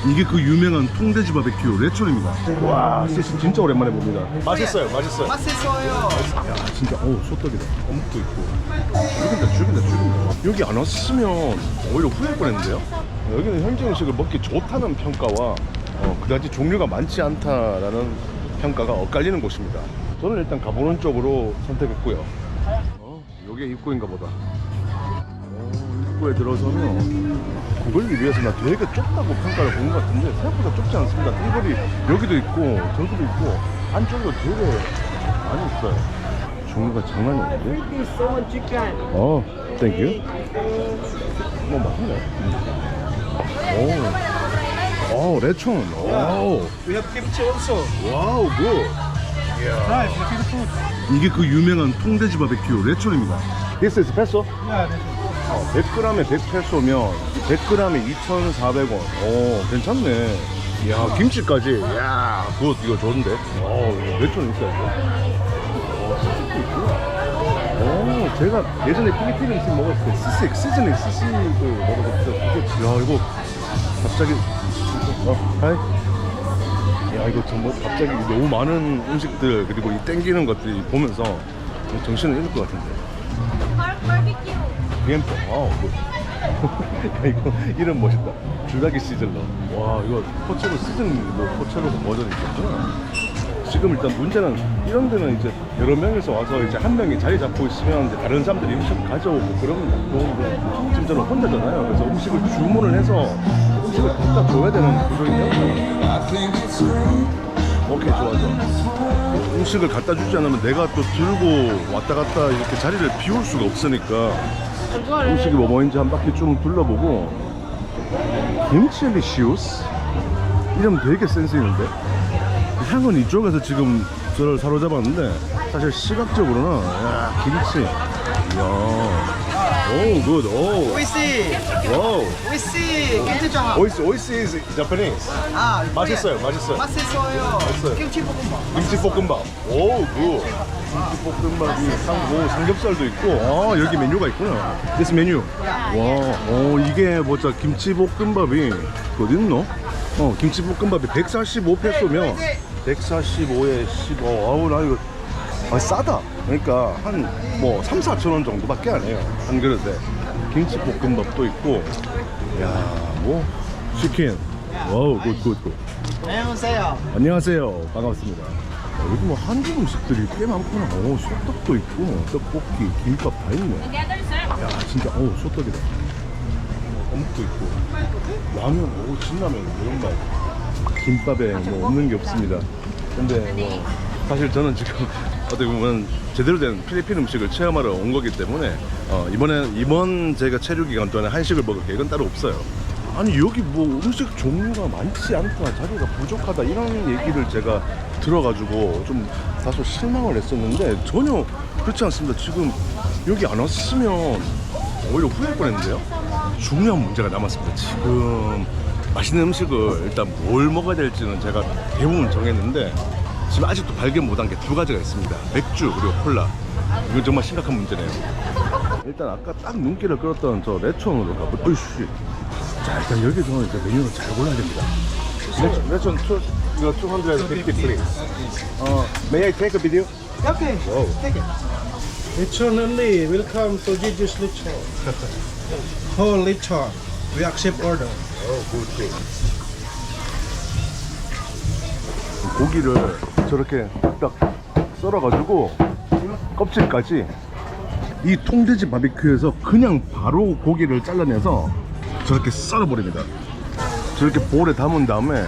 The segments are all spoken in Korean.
이게 그 유명한 통돼지 바베큐 레촌입니다. 와, 시시 진짜 오랜만에 봅니다. 맛있어요, 맛있어요. 맛있어요. 야, 진짜 소떡이다. 어묵도 있고. 죽인다. 여기 안 왔으면 오히려 후회할 뻔했는데요. 여기는 현지 음식을 먹기 좋다는 평가와 그다지 종류가 많지 않다라는 평가가 엇갈리는 곳입니다. 저는 일단 가보는 쪽으로 선택했고요. 여기가 입구인가 보다. 입구에 들어서면 그걸 위해서 나 되게 좁다고 평가를 본 것 같은데 생각보다 좁지 않습니다. 띠거리 여기도 있고 저기도 있고 안쪽으로 되게 많이 있어요. 종류가 장난이 아닌데? 땡큐. 맛있네. 레촌. We have kimchi also. 와우, 굿. Try Filipino food. 이게 그 유명한 통돼지 바베큐 레촌입니다. This is peso? Yeah, this is. 100g에 100페소면 100g에 2,400원. 괜찮네. 이야, 김치까지. 이야, 굿. 이거 좋은데? 레촌 있어야죠. 스시도 있구나. 제가 예전에 필리핀 음식 먹었을 때 시즈닝 스시를 먹었을 때 야, 이거 갑자기 하이. 야, 이거 정말 갑자기 너무 많은 음식들 그리고 이 땡기는 것들이 보면서 정신을 잃을 것 같은데. 바비큐. 비엠포. 야, 이거 이름 멋있다. 줄다기 시즐러. 와, 이거 포체로 시즌도 포체로 버전이 있었구나. 지금 일단 문제는 이런 데는 이제 여러 명이서 와서 이제 한 명이 자리 잡고 있으면 이제 다른 사람들이 음식을 가져오고 그러면 좋은데 지금 저는 혼자잖아요. 그래서 음식을 주문을 해서 음식을 갖다 줘야 되는 구조인데. 오케이, 좋아. 음식을 갖다 주지 않으면 내가 또 들고 왔다 갔다 이렇게 자리를 비울 수가 없으니까 음식이 뭐인지 한 바퀴 좀 둘러보고. 김치리시우스? 이름 되게 센스 있는데? 향은 이쪽에서 지금 저를 사로잡았는데 사실 시각적으로는 야, 김치. 이야. 굿. Oishi. 와우. Oishi. Kimchi jang. 오이스 is Japanese. 맛있어요. 맛있어요. 김치 볶음밥. 김치볶음밥. 굿. 김치볶음밥이 삼겹살도 있고. 여기 메뉴가 있구나. This 메뉴. 와. 이게 뭐자 김치볶음밥이 어디 있노? 김치볶음밥이 145페소면 145에 15. 나 이거 싸다. 그러니까 한 3, 4천 원 정도밖에 안 해요. 한 그릇에. 김치볶음밥도 있고. 야, 치킨. 와우, 굿. 안녕하세요. 안녕하세요. 반갑습니다. 여기 한국 음식들이 꽤 많구나. 소떡도 있고, 떡볶이, 김밥 다 있네. 야, 진짜, 소떡이다. 어묵도 있고, 라면, 진라면, 이런 거. 김밥에 없는 게 없습니다. 근데 사실 저는 지금 어떻게 보면 제대로 된 필리핀 음식을 체험하러 온 거기 때문에 이번 제가 체류 기간 동안에 한식을 먹을 계획은 따로 없어요. 아니, 여기 음식 종류가 많지 않다, 자리가 부족하다 이런 얘기를 제가 들어가지고 좀 다소 실망을 했었는데 전혀 그렇지 않습니다. 지금 여기 안 왔으면 오히려 후회할 뻔했는데요. 중요한 문제가 남았습니다. 지금 맛있는 음식을 일단 뭘 먹어야 될지는 제가 대부분 정했는데 지금 아직도 발견 못한 게 두 가지가 있습니다. 맥주 그리고 콜라. 이건 정말 심각한 문제네요. 일단 아까 딱 눈길을 끌었던 저 레촌으로 가보죠. 으이씨. 자, 일단 여기서 이제 메뉴를 잘 골라야 됩니다. 레촌 250 please. May I take a video? Okay. Wow. Take it. Lechon only. Welcome to Gigi's Lechon. Whole lechon. We accept order. 굿. 고기를 저렇게 딱 썰어가지고 껍질까지 이 통돼지 바비큐에서 그냥 바로 고기를 잘라내서 저렇게 썰어버립니다. 저렇게 볼에 담은 다음에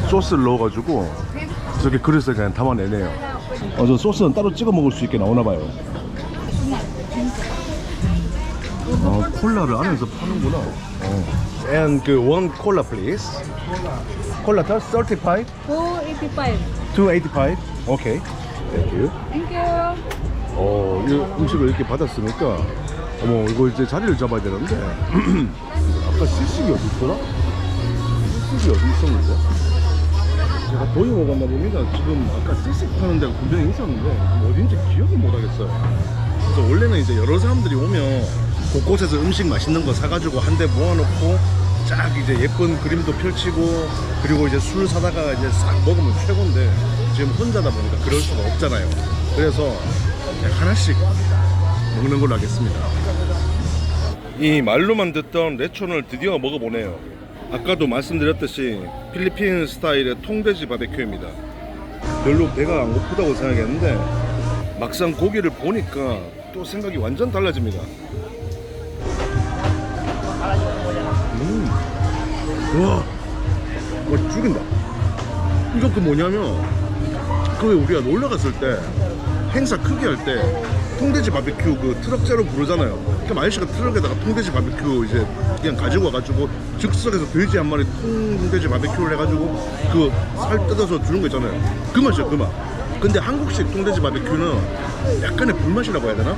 소스를 넣어가지고 저렇게 그릇에 그냥 담아내네요. 저 소스는 따로 찍어 먹을 수 있게 나오나봐요. 콜라를 안에서 파는구나. And one cola please. Cola 35? 285. 285? 오케이. Thank you. Thank you. 이 음식을 이렇게 받았으니까 이거 이제 자리를 잡아야 되는데 아까 시식이 어디 있더라? 시식이 어디 있었는데? 제가 돈이 먹었나 봅니다. 지금 아까 시식 파는 데가 분명히 있었는데 어딘지 기억을 못 하겠어요. 그래서 원래는 이제 여러 사람들이 오면 곳곳에서 음식 맛있는 거 사가지고 한 대 모아놓고 쫙 이제 예쁜 그림도 펼치고 그리고 이제 술 사다가 이제 싹 먹으면 최고인데 지금 혼자다 보니까 그럴 수가 없잖아요. 그래서 하나씩 먹는 걸로 하겠습니다. 이 말로만 듣던 레촌을 드디어 먹어보네요. 아까도 말씀드렸듯이 필리핀 스타일의 통돼지 바베큐입니다. 별로 배가 안 고프다고 생각했는데 막상 고기를 보니까 또 생각이 완전 달라집니다. 와 죽인다. 이거 그 뭐냐면 그 우리가 놀러 갔을 때 행사 크게 할 때 통돼지 바베큐 그 트럭째로 부르잖아요. 그럼 아저씨가 트럭에다가 통돼지 바베큐 이제 그냥 가지고 와가지고 즉석에서 돼지 한 마리 통돼지 바베큐를 해가지고 그 살 뜯어서 주는 거 있잖아요. 그 맛이야 그 맛. 근데 한국식 통돼지 바베큐는 약간의 불맛이라고 해야 되나?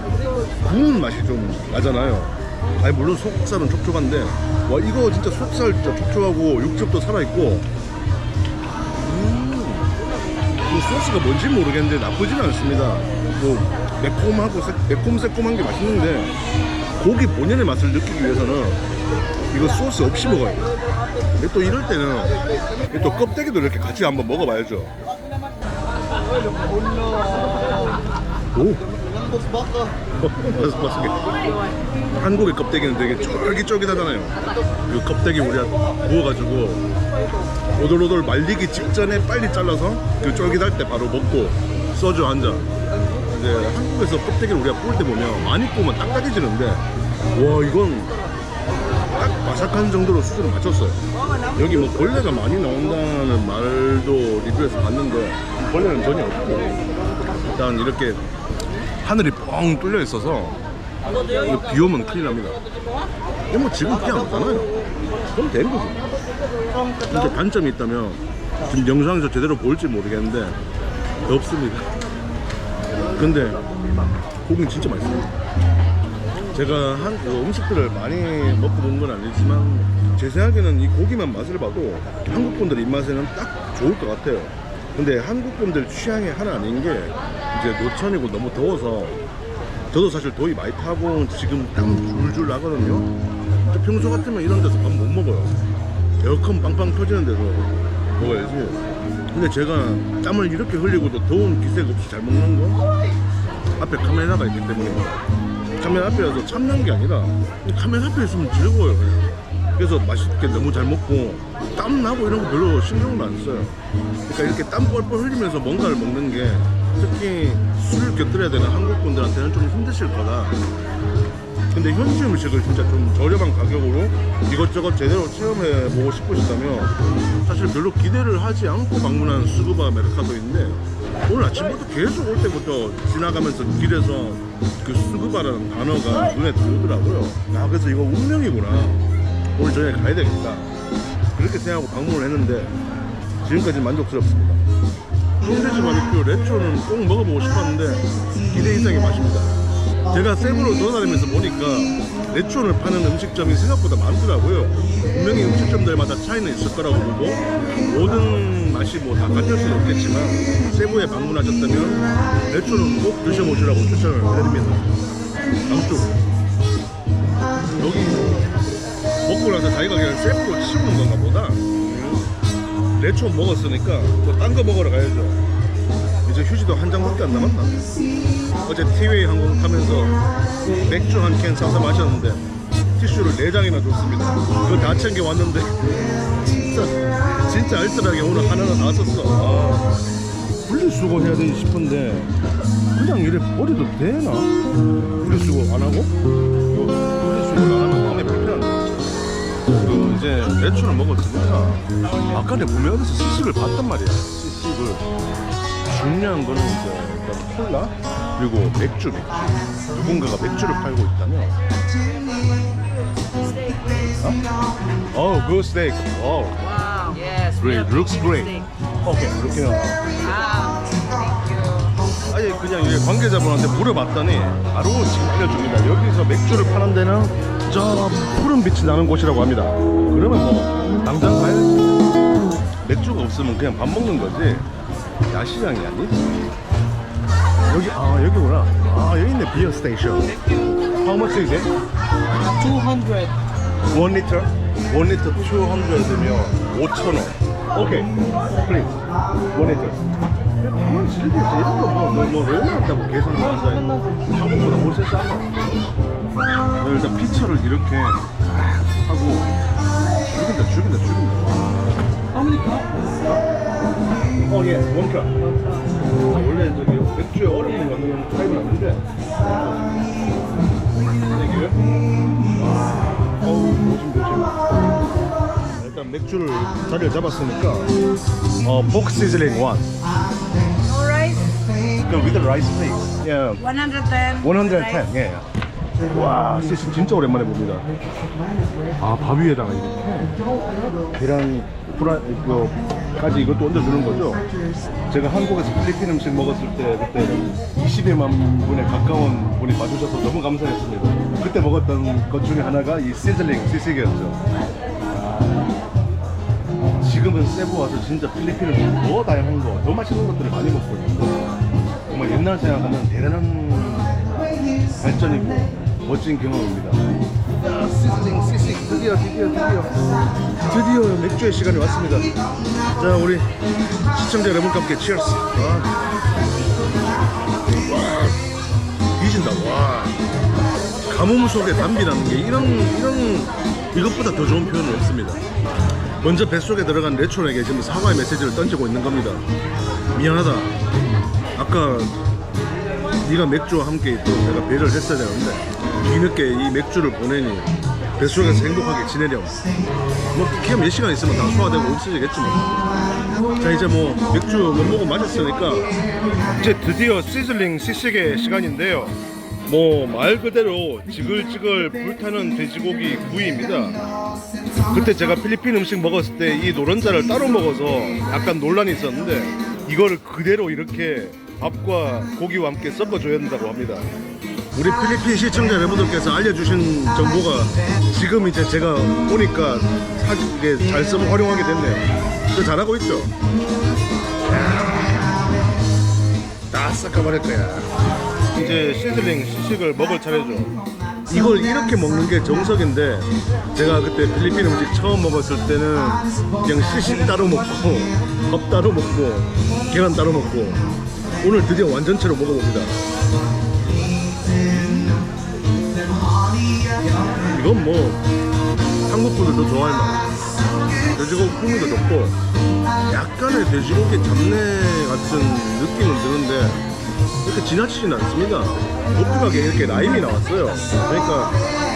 구운 맛이 좀 나잖아요. 아니 물론 속살은 촉촉한데 와 이거 진짜 속살 진짜 촉촉하고 육즙도 살아있고 그 소스가 뭔지 모르겠는데 나쁘지는 않습니다. 뭐 매콤하고 매콤새콤한 게 맛있는데 고기 본연의 맛을 느끼기 위해서는 이거 소스 없이 먹어야 돼요. 근데 또 이럴 때는 또 껍데기도 이렇게 같이 한번 먹어봐야죠. 오 한국의 껍데기는 되게 쫄깃쫄깃하잖아요. 그 껍데기 우리가 구워가지고 오돌오돌 말리기 직전에 빨리 잘라서 그 쫄깃할 때 바로 먹고 소주 한 잔. 근데 한국에서 껍데기를 우리가 구울 때 보면 많이 구우면 딱딱해지는데 와 이건 딱 바삭한 정도로 수준을 맞췄어요. 여기 뭐 벌레가 많이 나온다는 말도 리뷰에서 봤는데 벌레는 전혀 없고 일단 이렇게 하늘이 뻥 뚫려 있어서 비 오면 큰일 납니다. 이거 뭐 지금 비 안 오잖아요. 그럼 되는 거지. 이렇게 단점이 있다면 지금 영상에서 제대로 보일지 모르겠는데 없습니다. 근데 고기는 진짜 맛있어요. 제가 한국 음식들을 많이 먹고 본 건 아니지만 제 생각에는 이 고기만 맛을 봐도 한국 분들 입맛에는 딱 좋을 것 같아요. 근데 한국 분들 취향이 하나 아닌 게 이제 노천이고 너무 더워서 저도 사실 더위 많이 타고 지금 땀 줄줄 나거든요. 평소 같으면 이런 데서 밥 못 먹어요. 에어컨 빵빵 터지는 데서 먹어야지. 근데 제가 땀을 이렇게 흘리고도 더운 기색 없이 잘 먹는 거 앞에 카메라가 있기 때문입니다. 카메라 앞에서 참는 게 아니라 카메라 앞에 있으면 즐거워요 그냥. 그래서 맛있게 너무 잘 먹고 땀 나고 이런 거 별로 신경을 안 써요. 그러니까 이렇게 땀 뻘뻘 흘리면서 뭔가를 먹는 게 특히 술을 곁들여야 되는 한국 분들한테는 좀 힘드실 거다. 근데 현지 음식을 진짜 좀 저렴한 가격으로 이것저것 제대로 체험해보고 싶으시다면 사실 별로 기대를 하지 않고 방문한 스쿠바 메르카도인데 오늘 아침부터 계속 올 때부터 지나가면서 길에서 그 스쿠바라는 단어가 눈에 들어오더라고요. 아 그래서 이거 운명이구나. 오늘 저녁에 가야 되겠다. 그렇게 생각하고 방문을 했는데 지금까지 만족스럽습니다. 통돼지 바비큐 레초는 꼭 먹어보고 싶었는데 기대 이상의 맛입니다. 제가 세부로 돌아다니면서 보니까 레촌을 파는 음식점이 생각보다 많더라고요. 분명히 음식점들마다 차이는 있을 거라고 보고 모든 맛이 뭐 다 같을 수는 없겠지만 세부에 방문하셨다면 레촌은 꼭 드셔보시라고 추천을 해드립니다. 남쪽 여기 먹고 나서 자기가 그냥 세부로 치우는 건가 보다. 레촌 먹었으니까 또 딴 거 먹으러 가야죠. 이제 휴지도 한 장밖에 안 남았나? 어제 티웨이 항공 타면서 맥주 한 캔 사서 마셨는데 티슈를 4장이나 줬습니다. 그거 다 챙겨왔는데 진짜 알뜰하게 오늘 하나는 다 썼어. 분리수거 해야 되지 싶은데 그냥 이래 버려도 되나? 분리수거 안 하고? 분리수거를 안 하면 마음이 불편한데 그 이제 레초를 먹었으니까 아까 내가 구매하면서 시식을 봤단 말이야. 시식을 중요한 거는 이제 일단 콜라 그리고 맥주 누군가가 맥주를 팔고 있다면 good steak. Wow. Wow. Yes. Great. Looks great. 오케이 이렇게 해요. 아예 그냥 이제 관계자분한테 물어봤더니 바로 지금 알려줍니다. 여기서 맥주를 파는 데는 저 푸른 빛이 나는 곳이라고 합니다. 그러면 뭐 당장 가야지. 맥주가 없으면 그냥 밥 먹는 거지 야시장이 아니지. 여기 여기구나. 여기 있네. 비어 스테이션. How much is it? 200. 1 liter? 1 리터 200면 5,000원. 오케이, 플리즈. 1 리터. 그건 즐기지. 이런 거뭐 얼마한다고 계산하면서 한국보다 훨씬 싸고. 일단 피처를 이렇게 하고 죽인다. 예, 원카. 원래 저기 맥주에 얼음 넣는 타입은 아닌데. 조심. 일단 맥주를 자리를 잡았으니까 포크 시즐링 1. No rice. With the rice please. Yeah. 110. 110. 예. 와, 시시 진짜 오랜만에 봅니다. 아, 밥 위에다가 이렇게 계란 프라이까지 이것도 얹어주는 거죠. 제가 한국에서 필리핀 음식 먹었을 때 그때 20여만 분에 가까운 분이 봐주셔서 너무 감사했습니다. 그때 먹었던 것 중에 하나가 이 시즐링 시식이었죠. 지금은 세부 와서 진짜 필리핀 음식 더 다양한 거, 더 맛있는 것들을 많이 먹고 있고 정말 옛날 생각하면 대단한 발전이고 멋진 경험입니다. 시즐링 시식 드디어 맥주의 시간이 왔습니다. 자, 우리 시청자 여러분과 함께 치얼스. 뒤진다. 와, 가뭄 속에 담비라는 게 이런 이것보다 더 좋은 표현은 없습니다. 먼저 뱃속에 들어간 레촌에게 지금 사과의 메시지를 던지고 있는 겁니다. 미안하다. 아까 네가 맥주와 함께 있도록 내가 배려를 했어야 되는데 뒤늦게 이 맥주를 보내니 뱃속에서 행복하게 지내렴. 뭐 그냥 몇 시간 있으면 다 소화되고 없어지겠지 뭐. 자, 이제 뭐 맥주 몇 모금 마셨으니까 이제 드디어 시즐링 시식의 시간인데요. 뭐 말 그대로 지글지글 불타는 돼지고기 구이입니다. 그때 제가 필리핀 음식 먹었을 때 이 노른자를 따로 먹어서 약간 논란이 있었는데 이거를 그대로 이렇게 밥과 고기와 함께 섞어줘야 된다고 합니다. 우리 필리핀 시청자 여러분들께서 알려주신 정보가 지금 이제 제가 오니까 이게 잘 활용하게 됐네요. 저 잘하고 있죠? 다 섞어버릴 거야. 이제 시즐링 시식을 먹을 차례죠. 이걸 이렇게 먹는 게 정석인데 제가 그때 필리핀 음식 처음 먹었을 때는 그냥 시식 따로 먹고 밥 따로 먹고 계란 따로 먹고 오늘 드디어 완전체로 먹어봅니다. 이건 뭐 한국 분들도 좋아할 맛. 돼지고기 풍미도 좋고 약간의 돼지고기 잡내 같은 느낌은 드는데 이렇게 지나치진 않습니다. 독특하게 이렇게 라임이 나왔어요. 그러니까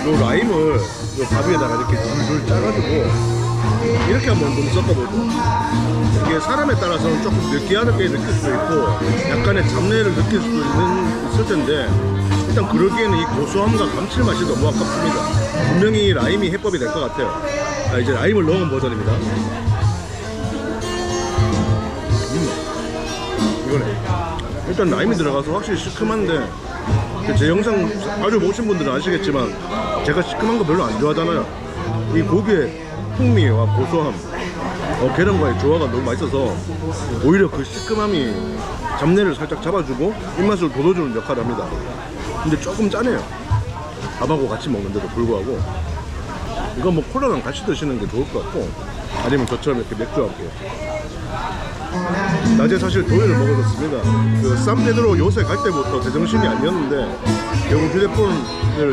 이 라임을 요 밥 위에다가 이렇게 줄줄 짜가지고 이렇게 한번 좀 섞어보죠. 이게 사람에 따라서는 조금 느끼하게 느낄 수도 있고 약간의 잡내를 느낄 수도 있을 텐데 일단 그러기에는 이 고소함과 감칠맛이 너무 아깝습니다. 분명히 라임이 해법이 될 것 같아요. 이제 라임을 넣은 버전입니다. 이거네. 일단 라임이 들어가서 확실히 시큼한데 제 영상 자주 보신 분들은 아시겠지만 제가 시큼한 거 별로 안 좋아하잖아요. 이 고기의 풍미와 고소함, 계란과의 조화가 너무 맛있어서 오히려 그 시큼함이 잡내를 살짝 잡아주고 입맛을 돋워주는 역할을 합니다. 근데 조금 짜네요. 밥하고 같이 먹는데도 불구하고 이건 뭐 콜라랑 같이 드시는 게 좋을 것 같고 아니면 저처럼 이렇게 맥주와 함께. 낮에 사실 도회를 먹어줬습니다. 그 산페드로 요새 갈 때부터 제정신이 아니었는데 결국 휴대폰을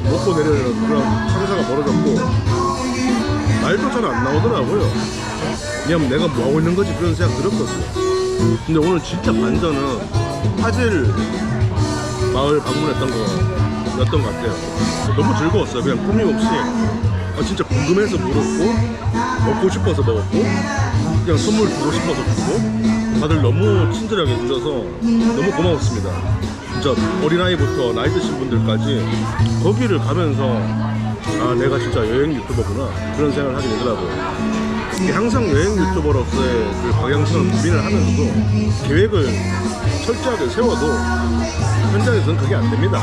먹고 내려는 그런 참사가 벌어졌고 말도 잘 안 나오더라고요. 그냥 내가 뭐 하고 있는 거지 그런 생각 들었거든요. 근데 오늘 진짜 반전은 파젤 마을 방문했던 거였던 것 같아요. 너무 즐거웠어요. 그냥 꾸밈 없이 진짜 궁금해서 물었고 먹고 싶어서 먹었고 그냥 선물 주고 싶어서 주고 다들 너무 친절하게 해주셔서 너무 고마웠습니다. 진짜 어린아이부터 나이 드신 분들까지 거기를 가면서 내가 진짜 여행 유튜버구나 그런 생각을 하게 되더라고요. 항상 여행 유튜버로서의 그 방향성을 고민을 하면서도 계획을 철저하게 세워도 현장에서는 그게 안 됩니다.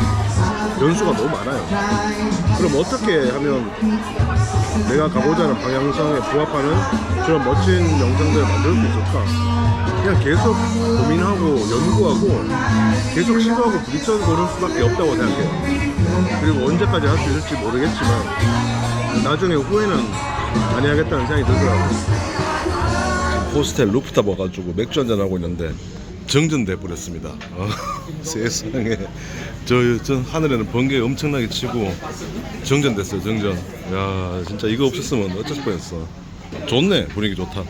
연수가 너무 많아요. 그럼 어떻게 하면 내가 가고자 하는 방향성에 부합하는 그런 멋진 영상들을 만들 수 있을까? 그냥 계속 고민하고 연구하고 계속 시도하고 부딪혀서 그럴 수밖에 없다고 생각해요. 그리고 언제까지 할 수 있을지 모르겠지만 나중에 후회는 많이 하겠다는 생각이 들더라고요. 호스텔 루프탑 와가지고 맥주 한잔 하고 있는데 정전돼 버렸습니다. 세상에 저 하늘에는 번개 엄청나게 치고 정전됐어요. 정전. 야 진짜 이거 없었으면 어쩔 뻔했어. 좋네, 분위기 좋다.